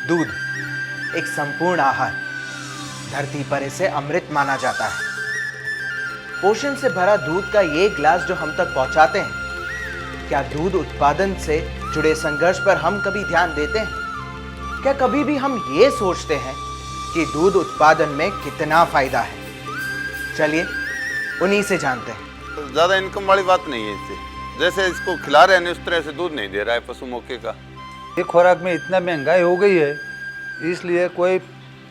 दूध एक संपूर्ण आहार, धरती पर इसे अमृत माना जाता है। पोषण से भरा दूध का ये ग्लास जो हम तक पहुंचाते हैं, क्या दूध उत्पादन से जुड़े संघर्ष पर हम कभी ध्यान देते हैं? क्या कभी भी हम ये सोचते हैं कि दूध उत्पादन में कितना फायदा है? चलिए उन्हीं से जानते हैं। ज्यादा इनकम वाली बात नहीं है इससे, जैसे इसको खिला रहे हैं उस तरह से दूध नहीं दे रहा है पशु मौके का। ये खुराक में इतना महंगाई हो गई है, इसलिए कोई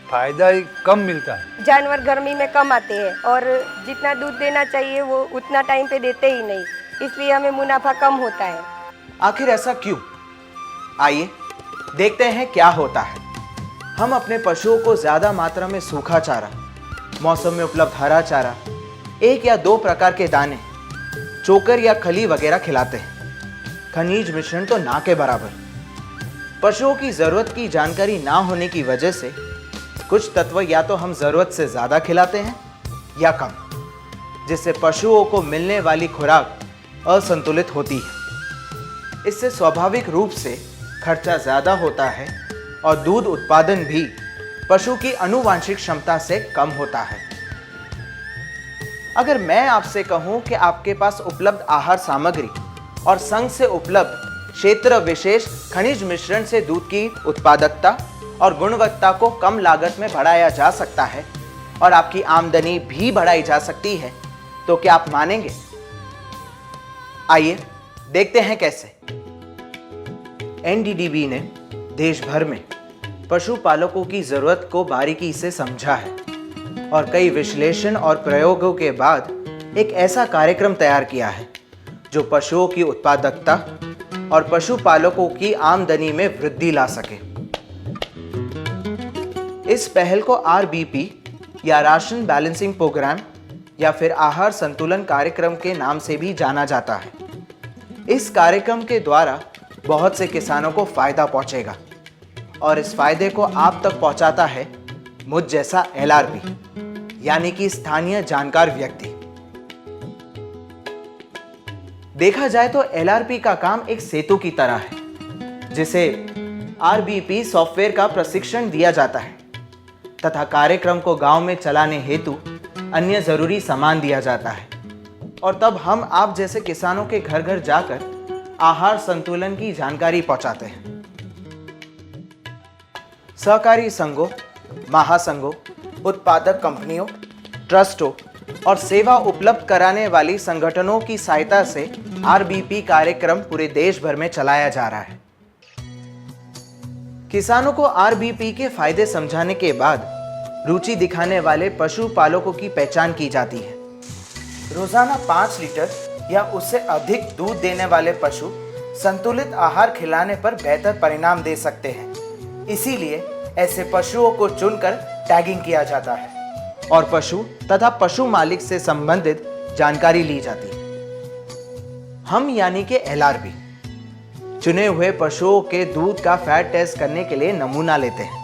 फायदा ही कम मिलता है। जानवर गर्मी में कम आते हैं और जितना दूध देना चाहिए वो उतना टाइम पे देते ही नहीं, इसलिए हमें मुनाफा कम होता है। आखिर ऐसा क्यों? आइए देखते हैं क्या होता है। हम अपने पशुओं को ज्यादा मात्रा में सूखा चारा, मौसम में उपलब्ध हरा चारा, 1 या 2 प्रकार के दाने, चोकर या खली वगैरह खिलाते हैं। खनिज मिश्रण तो ना के बराबर। पशुओं की जरूरत की जानकारी ना होने की वजह से कुछ तत्व या तो हम जरूरत से ज्यादा खिलाते हैं या कम, जिससे पशुओं को मिलने वाली खुराक असंतुलित होती है। इससे स्वाभाविक रूप से खर्चा ज्यादा होता है और दूध उत्पादन भी पशु की आनुवांशिक क्षमता से कम होता है। अगर मैं आपसे कहूं कि आपके पास उपलब्ध आहार सामग्री और संघ से उपलब्ध क्षेत्र विशेष खनिज मिश्रण से दूध की उत्पादकता और गुणवत्ता को कम लागत में बढ़ाया जा सकता है और आपकी आमदनी भी बढ़ाई जा सकती है, तो क्या आप मानेंगे? आइए देखते हैं कैसे। एनडीडीबी ने देश भर में पशुपालकों की जरूरत को बारीकी से समझा है और कई विश्लेषण और प्रयोगों के बाद एक ऐसा कार्यक्रम तैयार किया है जो पशुओं की उत्पादकता और पशुपालकों की आमदनी में वृद्धि ला सके। इस पहल को आरबीपी या राशन बैलेंसिंग प्रोग्राम या फिर आहार संतुलन कार्यक्रम के नाम से भी जाना जाता है। इस कार्यक्रम के द्वारा बहुत से किसानों को फायदा पहुंचेगा और इस फायदे को आप तक पहुंचाता है मुझ जैसा एलआरपी, यानी कि स्थानीय जानकार व्यक्ति। देखा जाए तो एलआरपी का काम एक सेतु की तरह है, जिसे आरबीपी सॉफ्टवेयर का प्रशिक्षण दिया जाता है तथा कार्यक्रम को गांव में चलाने हेतु अन्य जरूरी सामान दिया जाता है और तब हम आप जैसे किसानों के घर घर जाकर आहार संतुलन की जानकारी पहुंचाते हैं। सहकारी संघों, महासंघों, उत्पादक कंपनियों, ट्रस्टों और सेवा उपलब्ध कराने वाली संगठनों की सहायता से आरबीपी कार्यक्रम पूरे देश भर में चलाया जा रहा है। किसानों को आरबीपी के फायदे समझाने के बाद रुचि दिखाने वाले पशुपालकों की पहचान की जाती है। रोजाना 5 लीटर या उससे अधिक दूध देने वाले पशु संतुलित आहार खिलाने पर बेहतर परिणाम दे सकते हैं। इसीलिए ऐसे पशुओं को चुनकर टैगिंग किया जाता है और पशु तथा पशु मालिक से संबंधित जानकारी ली जाती है। हम यानी कि एलआरपी चुने हुए पशुओं के दूध का फैट टेस्ट करने के लिए नमूना लेते हैं।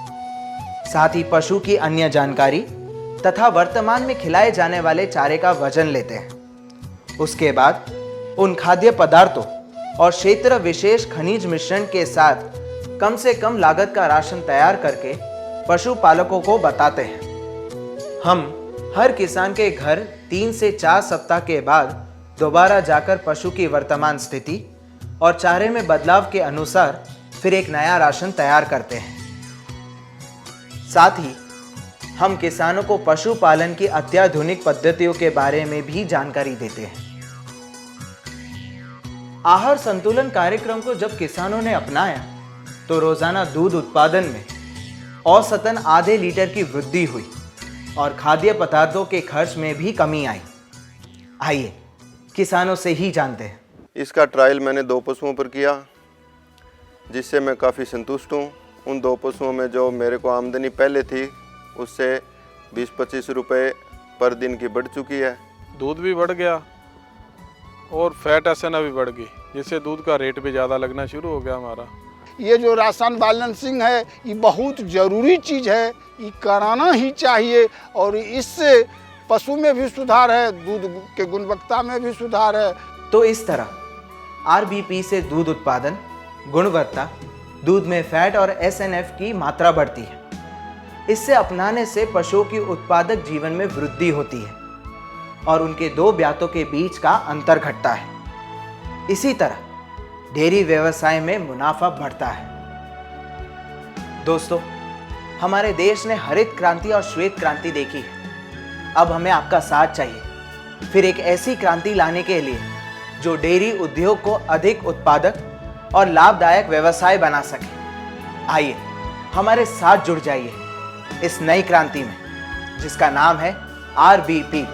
साथ ही पशु की अन्य जानकारी तथा वर्तमान में खिलाए जाने वाले चारे का वजन लेते हैं। उसके बाद उन खाद्य पदार्थों और क्षेत्र विशेष खनिज मिश्रण के साथ कम से कम लागत का राशन तैयार करके पशुपालकों को बताते हैं। हम हर किसान के घर 3 से 4 सप्ताह के बाद दोबारा जाकर पशु की वर्तमान स्थिति और चारे में बदलाव के अनुसार फिर एक नया राशन तैयार करते हैं। साथ ही हम किसानों को पशुपालन की अत्याधुनिक पद्धतियों के बारे में भी जानकारी देते हैं। आहार संतुलन कार्यक्रम को जब किसानों ने अपनाया तो रोजाना दूध उत्पादन में औसतन आधे लीटर की वृद्धि हुई और खाद्य पदार्थों के खर्च में भी कमी आई। आइए किसानों से ही जानते हैं। इसका ट्रायल मैंने 2 पशुओं पर किया, जिससे मैं काफ़ी संतुष्ट हूँ। उन 2 पशुओं में जो मेरे को आमदनी पहले थी उससे 20-25 रुपये पर दिन की बढ़ चुकी है। दूध भी बढ़ गया और फैट एसएनए भी बढ़ गई, जिससे दूध का रेट भी ज़्यादा लगना शुरू हो गया हमारा। ये जो राशन बैलेंसिंग है ये बहुत ज़रूरी चीज़ है, ये कराना ही चाहिए और इससे पशु में भी सुधार है, दूध के गुणवत्ता में भी सुधार है। तो इस तरह आरबीपी से दूध उत्पादन, गुणवत्ता दूध में फैट और SNF की मात्रा बढ़ती है। इससे अपनाने से पशुओं की उत्पादक जीवन में वृद्धि होती है और उनके दो ब्यातों के बीच का अंतर घटता है। इसी तरह डेयरी व्यवसाय में मुनाफा बढ़ता है। दोस्तों, हमारे देश ने हरित क्रांति और श्वेत क्रांति देखी है। अब हमें आपका साथ चाहिए फिर एक ऐसी क्रांति लाने के लिए जो डेयरी उद्योग को अधिक उत्पादक और लाभदायक व्यवसाय बना सके। आइए हमारे साथ जुड़ जाइए इस नई क्रांति में जिसका नाम है RBP।